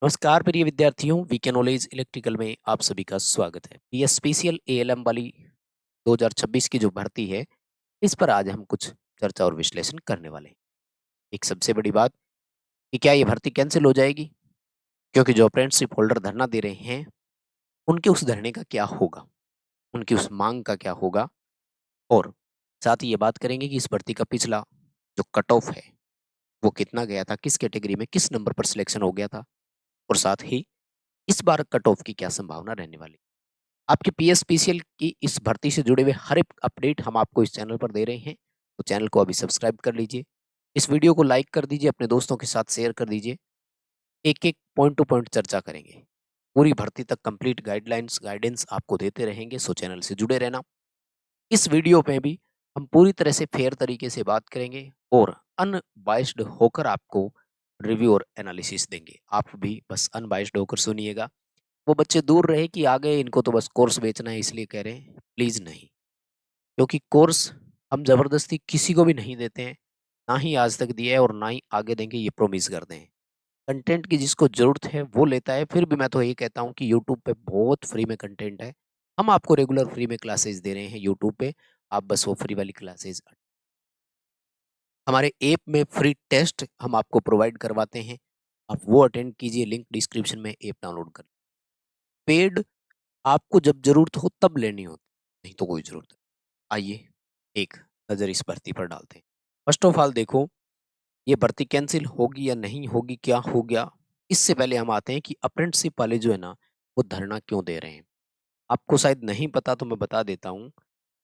नमस्कार प्रिय विद्यार्थियों, वीके नॉलेज इलेक्ट्रिकल में आप सभी का स्वागत है। ये स्पेशल एएलएम वाली 2026 की जो भर्ती है, इस पर आज हम कुछ चर्चा और विश्लेषण करने वाले हैं। एक सबसे बड़ी बात कि क्या ये भर्ती कैंसिल हो जाएगी? क्योंकि जो अप्रेंटिसशिप होल्डर धरना दे रहे हैं, उनके उस धरने का क्या होगा? उनकी उस मांग का क्या होगा? और साथ ही ये बात करेंगे कि इस भर्ती का पिछला जो कट ऑफ है, वो कितना गया था, किस कैटेगरी में किस नंबर पर सिलेक्शन हो गया था, और साथ ही इस बार कट ऑफ की क्या संभावना रहने वाली है। आपके पीएसपीसीएल की इस भर्ती से जुड़े हुए हर एक अपडेट हम आपको इस चैनल पर दे रहे हैं, तो चैनल को अभी सब्सक्राइब कर लीजिए। इस वीडियो को लाइक कर दीजिए, अपने दोस्तों के साथ शेयर कर दीजिए। एक-एक पॉइंट टू पॉइंट चर्चा करेंगे। पूरी भर्ती तक कंप्लीट गाइडलाइंस, गाइडेंस आपको देते रहेंगे, सो चैनल से जुड़े रहना। इस वीडियो में भी हम पूरी तरह से फेयर तरीके से बात करेंगे और अनबाइस्ड होकर आपको रिव्यू और एनालिसिस देंगे। आप भी बस अनबाइस्ड होकर सुनिएगा। वो बच्चे दूर रहे कि आ गए, इनको तो बस कोर्स बेचना है इसलिए कह रहे हैं, प्लीज़ नहीं। क्योंकि कोर्स हम ज़बरदस्ती किसी को भी नहीं देते हैं, ना ही आज तक दिया है और ना ही आगे देंगे, ये प्रॉमिस करते हैं। कंटेंट की जिसको ज़रूरत है वो लेता है, फिर भी मैं तो ये कहता हूँ कि यूट्यूब पे बहुत फ्री में कंटेंट है। हम आपको रेगुलर फ्री में क्लासेस दे रहे हैं यूट्यूब पे, आप बस वो फ्री वाली क्लासेस हमारे ऐप में फ्री टेस्ट हम आपको प्रोवाइड करवाते हैं, आप वो अटेंड कीजिए, लिंक डिस्क्रिप्शन में ऐप डाउनलोड कर। पेड आपको जब ज़रूरत हो तब लेनी होती, नहीं तो कोई ज़रूरत नहीं। आइए, एक नज़र इस भर्ती पर डालते हैं। फर्स्ट ऑफ ऑल देखो, ये भर्ती कैंसल होगी या नहीं होगी, क्या हो गया? इससे पहले हम आते हैं कि अप्रेंटिसशिप वाले जो है ना, वो धरना क्यों दे रहे हैं? आपको शायद नहीं पता तो मैं बता देता हूँ।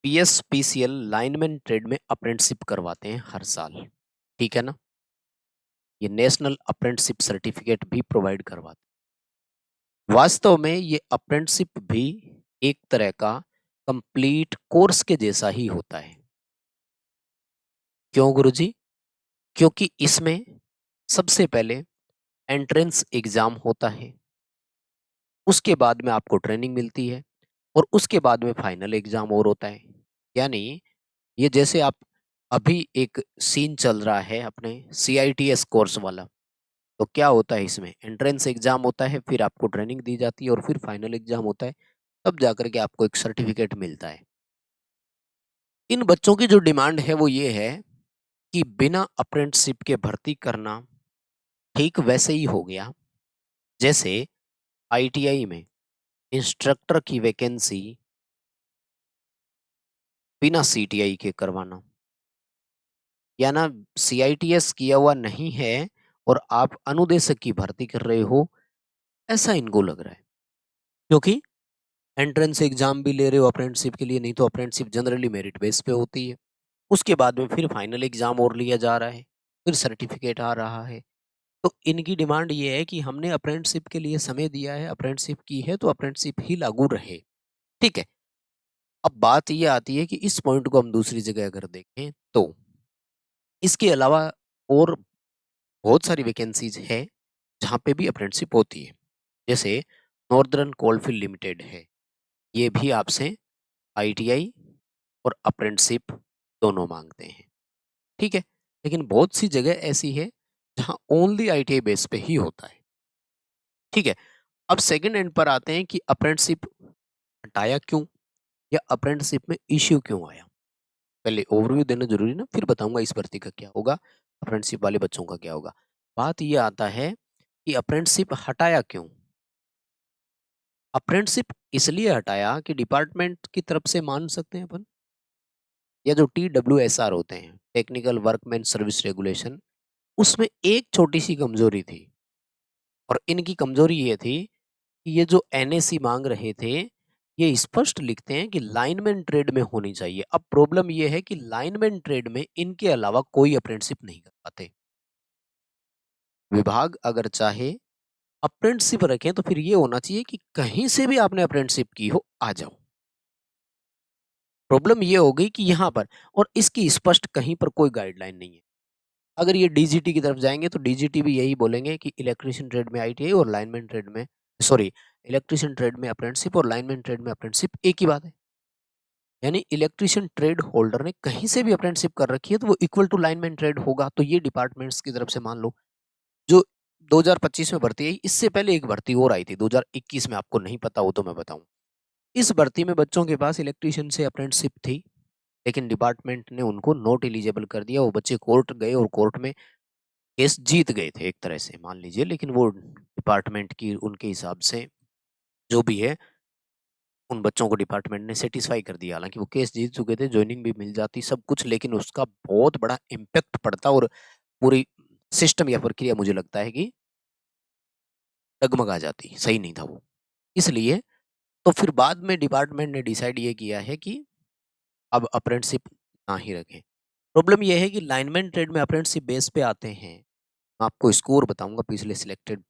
पीएसपीसीएल लाइनमैन ट्रेड में अप्रेंटिसशिप करवाते हैं हर साल, ठीक है ना? ये नेशनल अप्रेंटिसशिप सर्टिफिकेट भी प्रोवाइड करवाते हैं। वास्तव में ये अप्रेंटिसशिप भी एक तरह का कंप्लीट कोर्स के जैसा ही होता है। क्यों गुरुजी? क्योंकि इसमें सबसे पहले एंट्रेंस एग्जाम होता है, उसके बाद में आपको ट्रेनिंग मिलती है और उसके बाद में फाइनल एग्जाम और होता है। यानी ये जैसे आप अभी एक सीन चल रहा है अपने सीआईटीएस कोर्स वाला, तो क्या होता है इसमें एंट्रेंस एग्जाम होता है, फिर आपको ट्रेनिंग दी जाती है और फिर फाइनल एग्जाम होता है, तब जाकर के आपको एक सर्टिफिकेट मिलता है। इन बच्चों की जो डिमांड है वो ये है कि बिना अप्रेंटिसशिप के भर्ती करना ठीक वैसे ही हो गया जैसे आईटीआई में इंस्ट्रक्टर की वैकेंसी बिना सीटीआई के करवाना, या ना सीआईटीएस किया हुआ नहीं है और आप अनुदेशक की भर्ती कर रहे हो, ऐसा इनको लग रहा है। क्योंकि एंट्रेंस एग्जाम भी ले रहे हो अप्रेंटिसशिप के लिए, नहीं तो अप्रेंटिसशिप जनरली मेरिट बेस पे होती है। उसके बाद में फिर फाइनल एग्जाम और लिया जा रहा है, फिर सर्टिफिकेट आ रहा है। तो इनकी डिमांड ये है कि हमने अप्रेंटिसशिप के लिए समय दिया है, अप्रेंटिसशिप की है तो अप्रेंटिसशिप ही लागू रहे। ठीक है। अब बात ये आती है कि इस पॉइंट को हम दूसरी जगह अगर देखें तो इसके अलावा और बहुत सारी वैकेंसीज है जहाँ पे भी अप्रेंटिसशिप होती है। जैसे नॉर्दर्न कोलफील्ड लिमिटेड है, ये भी आपसे आईटीआई और अप्रेंटिसशिप दोनों मांगते हैं। ठीक है। लेकिन बहुत सी जगह ऐसी है जहाँ ओनली आईटीआई बेस पे ही होता है। ठीक है। अब सेकंड एंड पर आते हैं कि अप्रेंटिसशिप हटाया क्यों, या अप्रेंटिसशिप में इश्यू क्यों आया। पहले ओवरव्यू देना जरूरी ना, फिर बताऊंगा इस भर्ती का क्या होगा, अप्रेंटिसशिप वाले बच्चों का क्या होगा। बात ये आता है कि अप्रेंटिसशिप हटाया क्यों। अप्रेंटिसशिप इसलिए हटाया कि डिपार्टमेंट की तरफ से मान सकते हैं अपन, या जो TWSR होते हैं, टेक्निकल वर्कमैन सर्विस रेगुलेशन, उसमें एक छोटी सी कमजोरी थी। और इनकी कमजोरी ये थी कि ये जो एनएसी मांग रहे थे, ये स्पष्ट लिखते हैं कि लाइनमैन ट्रेड में होनी चाहिए। अब प्रॉब्लम ये है कि लाइनमैन ट्रेड में इनके अलावा कोई अप्रेंटिसशिप नहीं कर पाते। विभाग अगर चाहे अप्रेंटिसशिप रखें तो फिर ये होना चाहिए कि कहीं से भी आपने अप्रेंटिसशिप की हो, आ जाओ। प्रॉब्लम ये हो गई कि यहाँ पर, और इसकी स्पष्ट कहीं पर कोई गाइडलाइन नहीं है। अगर ये डीजीटी की तरफ जाएंगे तो डीजीटी भी यही बोलेंगे कि इलेक्ट्रिशियन ट्रेड में आईटीआई और लाइनमैन ट्रेड में, सॉरी, इलेक्ट्रिशियन ट्रेड में अप्रेंटिसशिप और लाइनमैन ट्रेड में अप्रेंटिसशिप एक ही बात है। यानी इलेक्ट्रिशियन ट्रेड होल्डर ने कहीं से भी अप्रेंटिसशिप कर रखी है तो वो इक्वल टू लाइनमैन ट्रेड होगा। तो ये डिपार्टमेंट्स की तरफ से मान लो, जो 2025 में भर्ती आई, इससे पहले एक भर्ती और आई थी 2021 में, आपको नहीं पता हो तो मैं बताऊं। इस भर्ती में बच्चों के पास इलेक्ट्रीशियन से अप्रेंटिसशिप थी, लेकिन डिपार्टमेंट ने उनको नॉट एलिजिबल कर दिया। वो बच्चे कोर्ट गए और कोर्ट में केस जीत गए थे एक तरह से मान लीजिए, लेकिन वो डिपार्टमेंट की उनके हिसाब से जो भी है, उन बच्चों को डिपार्टमेंट ने सेटिस्फाई कर दिया। हालांकि वो केस जीत चुके थे, ज्वाइनिंग भी मिल जाती सब कुछ, लेकिन उसका बहुत बड़ा इम्पैक्ट पड़ता और पूरी सिस्टम या प्रक्रिया मुझे लगता है कि डगमगा जाती, सही नहीं था वो। इसलिए तो फिर बाद में डिपार्टमेंट ने डिसाइड ये किया है कि अब अप्रेंटिसशिप ना ही रखें। प्रॉब्लम ये है कि लाइनमैन ट्रेड में अप्रेंटिसशिप बेस पे आते हैं। मैं आपको स्कोर बताऊंगा पिछले सिलेक्टेड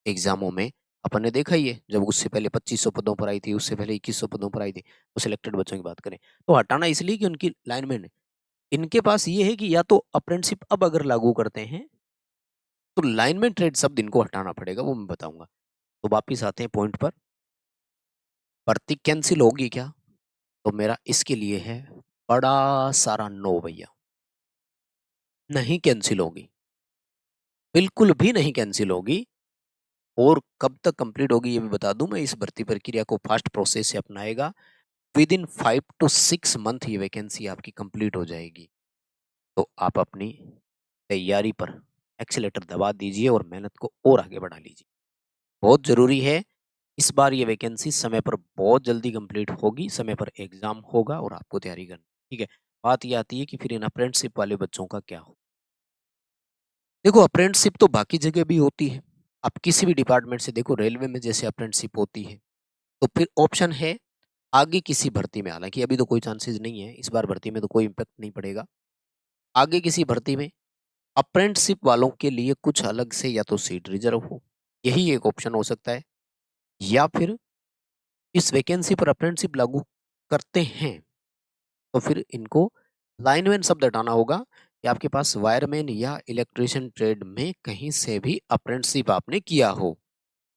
एग्जामों में, अपन ने देखा ही है, जब उससे पहले 2500 पदों पर आई थी, उससे पहले 2100 पदों पर आई थी, तो सिलेक्टेड बच्चों की बात करें तो हटाना इसलिए कि उनकी लाइनमैन है। इनके पास ये है कि या तो अप्रेंटिसशिप अब अगर लागू करते हैं तो लाइनमैन ट्रेड शब्द इनको हटाना पड़ेगा, वो मैं बताऊंगा। तो वापिस आते हैं पॉइंट पर, भर्ती कैंसिल होगी क्या? तो मेरा इसके लिए है बड़ा सारा नो भैया, नहीं कैंसिल होगी, बिल्कुल भी नहीं कैंसिल होगी। और कब तक कंप्लीट होगी ये भी बता दूं मैं, इस भर्ती प्रक्रिया को फास्ट प्रोसेस से अपनाएगा, विद इन 5 to 6 मंथ ये वैकेंसी आपकी कंप्लीट हो जाएगी। तो आप अपनी तैयारी पर एक्सीलेटर दबा दीजिए और मेहनत को और आगे बढ़ा लीजिए, बहुत जरूरी है। इस बार ये वैकेंसी समय पर बहुत जल्दी कंप्लीट होगी, समय पर एग्जाम होगा और आपको तैयारी करनी, ठीक है। बात ये आती है कि फिर इन अप्रेंटिसशिप वाले बच्चों का क्या हो। देखो अप्रेंटिसशिप तो बाकी जगह भी होती है, आप किसी भी डिपार्टमेंट से देखो, रेलवे में जैसे अप्रेंटिसशिप होती है, तो फिर ऑप्शन है आगे किसी भर्ती में, हालांकि अभी तो कोई चांसेस नहीं है, इस बार भर्ती में तो कोई इम्पैक्ट नहीं पड़ेगा। आगे किसी भर्ती में अप्रेंटिसशिप वालों के लिए कुछ अलग से या तो सीट रिजर्व हो, यही एक ऑप्शन हो सकता है। या फिर इस वैकेंसी पर अप्रेंटिसशिप लागू करते हैं तो फिर इनको लाइनमैन शब्द हटाना होगा कि आपके पास वायरमैन या इलेक्ट्रिशियन ट्रेड में कहीं से भी अप्रेंटिसशिप आपने किया हो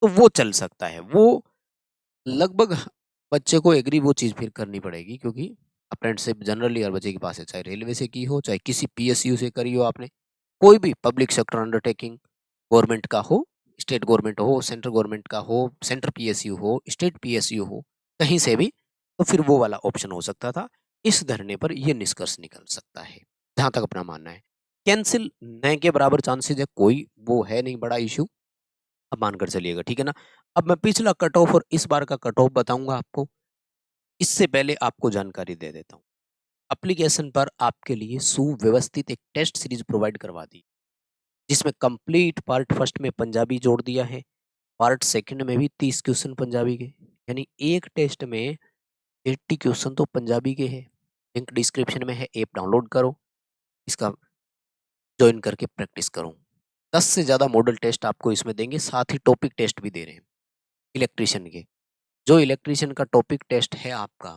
तो वो चल सकता है। वो लगभग बच्चे को एग्री वो चीज़ फिर करनी पड़ेगी, क्योंकि अप्रेंटिसशिप जनरली हर बच्चे के पास है, चाहे रेलवे से की हो, चाहे किसी पीएसयू से करी हो आपने, कोई भी पब्लिक सेक्टर अंडरटेकिंग, गवर्नमेंट का हो, स्टेट गवर्नमेंट हो, सेंट्रल गवर्नमेंट का हो, सेंटर पीएसयू हो, स्टेट पीएसयू हो, कहीं से भी, तो फिर वो वाला ऑप्शन हो सकता था। इस धरने पर यह निष्कर्ष निकल सकता है, जहां तक अपना मानना है। कैंसिल न के बराबर चांसेस है, कोई वो है नहीं बड़ा इशू, अब मानकर चलिएगा, ठीक है ना। अब मैं पिछला कट ऑफ और इस बार का कट ऑफ बताऊंगा आपको, इससे पहले आपको जानकारी दे देता हूँ। एप्लीकेशन पर आपके लिए सुव्यवस्थित एक टेस्ट सीरीज प्रोवाइड करवा दी, जिसमें कंप्लीट पार्ट फर्स्ट में पंजाबी जोड़ दिया है, पार्ट सेकंड में भी 30 क्वेश्चन पंजाबी के, यानी एक टेस्ट में 80 क्वेश्चन तो पंजाबी के हैं। लिंक डिस्क्रिप्शन में है, ऐप डाउनलोड करो, इसका ज्वाइन करके प्रैक्टिस करो। 10 से ज़्यादा मॉडल टेस्ट आपको इसमें देंगे, साथ ही टॉपिक टेस्ट भी दे रहे हैं इलेक्ट्रीशियन के। जो इलेक्ट्रीशियन का टॉपिक टेस्ट है आपका,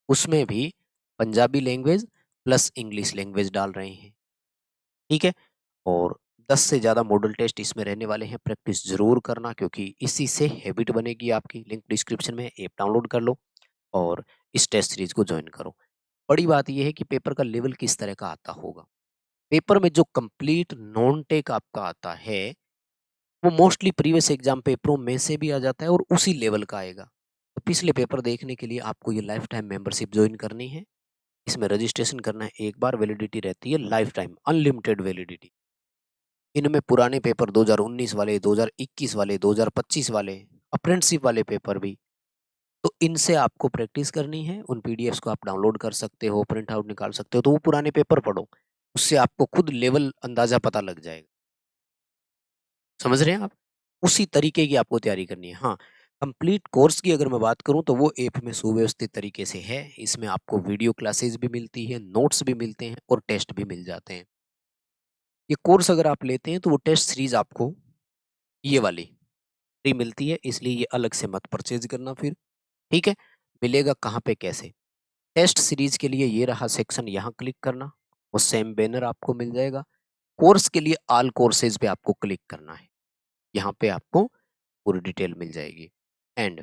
उसमें भी Punjabi language plus English language डाल रहे हैं, ठीक है। और 10 से ज़्यादा मॉडल टेस्ट इसमें रहने वाले हैं, प्रैक्टिस जरूर करना, क्योंकि इसी से हैबिट बनेगी आपकी। लिंक डिस्क्रिप्शन में, ऐप डाउनलोड कर लो और इस टेस्ट सीरीज को ज्वाइन करो। बड़ी बात यह है कि पेपर का लेवल किस तरह का आता होगा। पेपर में जो कंप्लीट नॉन टेक आपका आता है वो मोस्टली प्रीवियस एग्जाम पेपरों में से भी आ जाता है और उसी लेवल का आएगा। तो पिछले पेपर देखने के लिए आपको ये लाइफ टाइम मेंबरशिप ज्वाइन करनी है। इसमें रजिस्ट्रेशन करना है, एक बार, वैलिडिटी रहती है लाइफ टाइम, अनलिमिटेड वैलिडिटी। इनमें पुराने पेपर 2019 वाले, 2021 वाले, 2025 वाले, अप्रेंटिसशिप वाले पेपर भी, तो इनसे आपको प्रैक्टिस करनी है। उन पीडीएफ्स को आप डाउनलोड कर सकते हो, प्रिंट आउट निकाल सकते हो, तो वो पुराने पेपर पढ़ो, उससे आपको खुद लेवल अंदाजा पता लग जाएगा। समझ रहे हैं आप? उसी तरीके की आपको तैयारी करनी है। हाँ, कंप्लीट कोर्स की अगर मैं बात करूं तो वो ऐप में सुव्यवस्थित तरीके से है। इसमें आपको वीडियो क्लासेस भी मिलती है, नोट्स भी मिलते हैं और टेस्ट भी मिल जाते हैं। ये कोर्स अगर आप लेते हैं तो वो टेस्ट सीरीज आपको ये वाली फ्री मिलती है, इसलिए ये अलग से मत परचेज करना फिर, ठीक है। मिलेगा कहाँ पे, कैसे? टेस्ट सीरीज के लिए ये रहा सेक्शन, यहाँ क्लिक करना, वो सेम बैनर आपको मिल जाएगा। कोर्स के लिए ऑल कोर्सेज पे आपको क्लिक करना है, यहाँ पे आपको पूरी डिटेल मिल जाएगी। एंड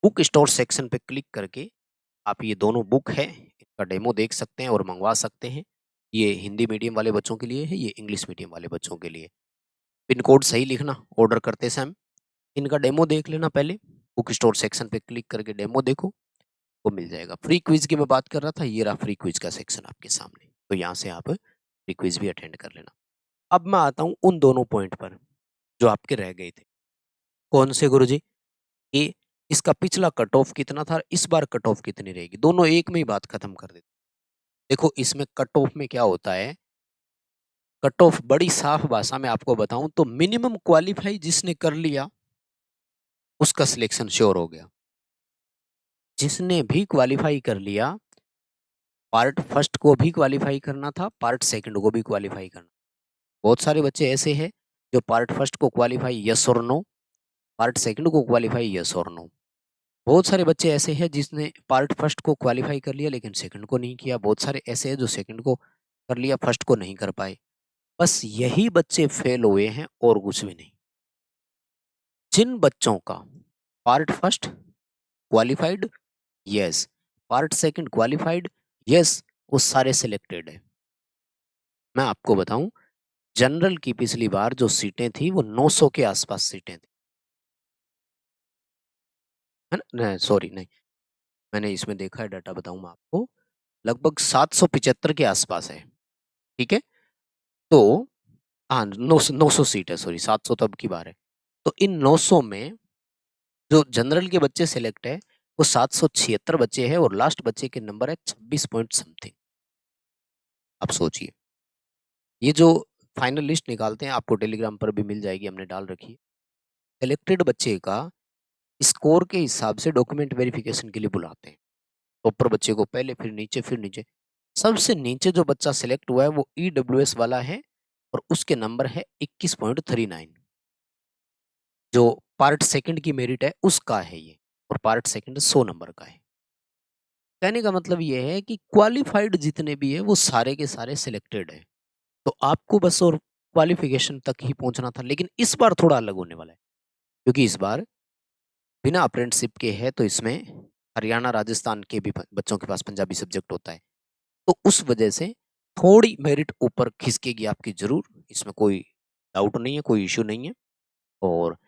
बुक स्टोर सेक्शन पे क्लिक करके आप ये दोनों बुक है इनका डेमो देख सकते हैं और मंगवा सकते हैं। ये हिंदी मीडियम वाले बच्चों के लिए है, ये इंग्लिश मीडियम वाले बच्चों के लिए। पिन कोड सही लिखना ऑर्डर करते समय। इनका डेमो देख लेना पहले, बुक स्टोर सेक्शन पे क्लिक करके डेमो देखो, वो मिल जाएगा। फ्री क्विज की मैं बात कर रहा था, ये रहा फ्री क्विज का सेक्शन आपके सामने, तो यहाँ से आप फ्री क्विज भी अटेंड कर लेना। अब मैं आता हूँ उन दोनों पॉइंट पर जो आपके रह गए थे। कौन से गुरुजी? ये इसका पिछला कट ऑफ कितना था, इस बार कट ऑफ कितनी रहेगी, दोनों एक में ही बात खत्म कर देते। देखो इसमें कट ऑफ में क्या होता है, कट ऑफ बड़ी साफ भाषा में आपको बताऊं तो मिनिमम क्वालिफाई जिसने कर लिया उसका सिलेक्शन श्योर हो गया। जिसने भी क्वालिफाई कर लिया, पार्ट फर्स्ट को भी क्वालिफाई करना था, पार्ट सेकंड को भी क्वालिफाई करना। बहुत सारे बच्चे ऐसे हैं जो पार्ट फर्स्ट को क्वालिफाई यस और नो, पार्ट सेकंड को क्वालिफाई यस और नो। बहुत सारे बच्चे ऐसे हैं जिसने पार्ट फर्स्ट को क्वालिफाई कर लिया लेकिन सेकंड को नहीं किया। बहुत सारे ऐसे हैं जो सेकंड को कर लिया, फर्स्ट को नहीं कर पाए। बस यही बच्चे फेल हुए हैं और कुछ भी नहीं। जिन बच्चों का part first qualified yes, part second qualified yes, वो सारे सिलेक्टेड है। मैं आपको बताऊं, जनरल की पिछली बार जो सीटें थी वो 900 के आसपास सीटें थी, है ना? सॉरी नहीं, मैंने इसमें देखा है डाटा, बताऊं मैं आपको, लगभग 775 के आसपास है। ठीक है, तो हाँ 900 सीट है, सॉरी 700 तब की बार है। तो इन 900 में जो जनरल के बच्चे सिलेक्ट है वो 776 बच्चे हैं और लास्ट बच्चे के नंबर है 26 पॉइंट समथिंग। आप सोचिए, ये जो फाइनल लिस्ट निकालते हैं आपको टेलीग्राम पर भी मिल जाएगी, हमने डाल रखी है। सिलेक्टेड बच्चे का स्कोर के हिसाब से डॉक्यूमेंट वेरिफिकेशन के लिए बुलाते हैं। ऊपर बच्चे को पहले, फिर नीचे, फिर नीचे। सबसे नीचे जो बच्चा सिलेक्ट हुआ है वो ईडब्ल्यूएस वाला है और उसके नंबर है 21.39। जो पार्ट सेकंड की मेरिट है उसका है ये, और पार्ट सेकंड 100 नंबर का है। कहने का मतलब ये है कि क्वालिफाइड जितने भी है वो सारे के सारे सिलेक्टेड है। तो आपको बस और क्वालिफिकेशन तक ही पहुंचना था। लेकिन इस बार थोड़ा अलग होने वाला है, क्योंकि इस बार बिना अप्रेंटिसशिप के है, तो इसमें हरियाणा राजस्थान के भी बच्चों के पास पंजाबी सब्जेक्ट होता है, तो उस वजह से थोड़ी मेरिट ऊपर खिसकेगी आपकी जरूर, इसमें कोई डाउट नहीं है, कोई इश्यू नहीं है। और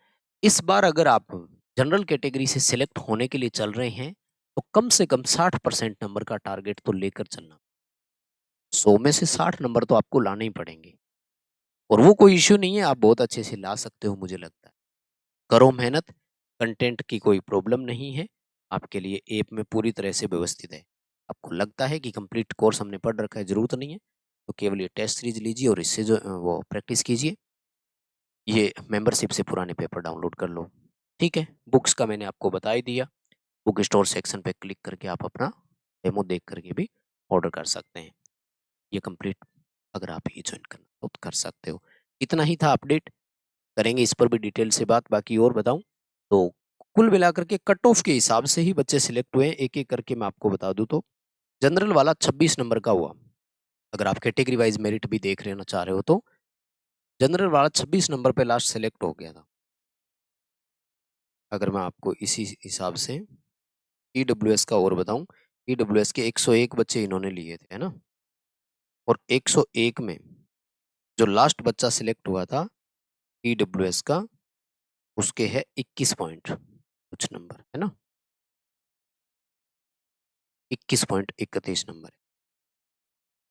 इस बार अगर आप जनरल कैटेगरी से सिलेक्ट होने के लिए चल रहे हैं तो कम से कम 60% नंबर का टारगेट तो लेकर चलना। 100 में से 60 नंबर तो आपको लाने ही पड़ेंगे, और वो कोई इश्यू नहीं है, आप बहुत अच्छे से ला सकते हो मुझे लगता है। करो मेहनत, कंटेंट की कोई प्रॉब्लम नहीं है, आपके लिए ऐप में पूरी तरह से व्यवस्थित है। आपको लगता है कि कंप्लीट कोर्स हमने पढ़ रखा है, जरूरत नहीं है, तो केवल ये टेस्ट सीरीज लीजिए और इससे जो वो प्रैक्टिस कीजिए। ये मेंबरशिप से पुराने पेपर डाउनलोड कर लो। ठीक है, बुक्स का मैंने आपको बता ही दिया। बुक स्टोर सेक्शन पे क्लिक करके आप अपना डेमो देख करके भी ऑर्डर कर सकते हैं। ये कंप्लीट अगर आप ये ज्वाइन करना तो कर सकते हो। इतना ही था अपडेट, करेंगे इस पर भी डिटेल से बात। बाकी और बताऊं तो कुल मिलाकर के कट ऑफ के हिसाब से ही बच्चे सिलेक्ट हुए, एक एक करके मैं आपको बता दूं तो जनरल वाला 26 नंबर का हुआ। अगर आप कैटेगरी वाइज मेरिट भी देख लेना चाह रहे हो तो जनरल वाला 26 नंबर पे लास्ट सेलेक्ट हो गया था। अगर मैं आपको इसी हिसाब से ईडब्ल्यूएस का और बताऊं, ईडब्ल्यूएस के 101 बच्चे इन्होंने लिए थे, है ना, और 101 में जो लास्ट बच्चा सिलेक्ट हुआ था ईडब्ल्यूएस का, उसके है 21 पॉइंट कुछ नंबर, है ना, 21.31 नंबर है।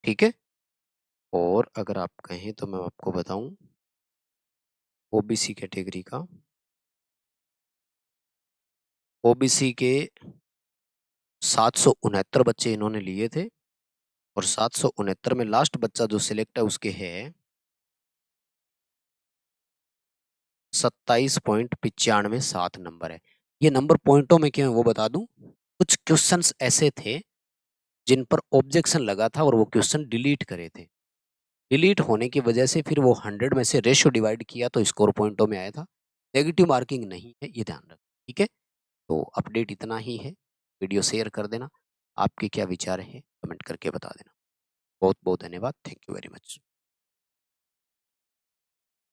ठीक है, और अगर आप कहें तो मैं आपको बताऊं ओबीसी कैटेगरी का, ओबीसी के 769 बच्चे इन्होंने लिए थे, और 769 में लास्ट बच्चा जो सिलेक्ट है उसके है 27.95 नंबर है। ये नंबर पॉइंटों में क्यों है वो बता दूं। कुछ क्वेश्चंस ऐसे थे जिन पर ऑब्जेक्शन लगा था और वो क्वेश्चन डिलीट करे थे। डिलीट होने की वजह से फिर वो 100 में से रेशियो डिवाइड किया तो स्कोर पॉइंटों में आया था। नेगेटिव मार्किंग नहीं है, ये ध्यान रख। ठीक है, तो अपडेट इतना ही है। वीडियो शेयर कर देना, आपके क्या विचार है कमेंट करके बता देना। बहुत बहुत धन्यवाद, थैंक यू वेरी मच।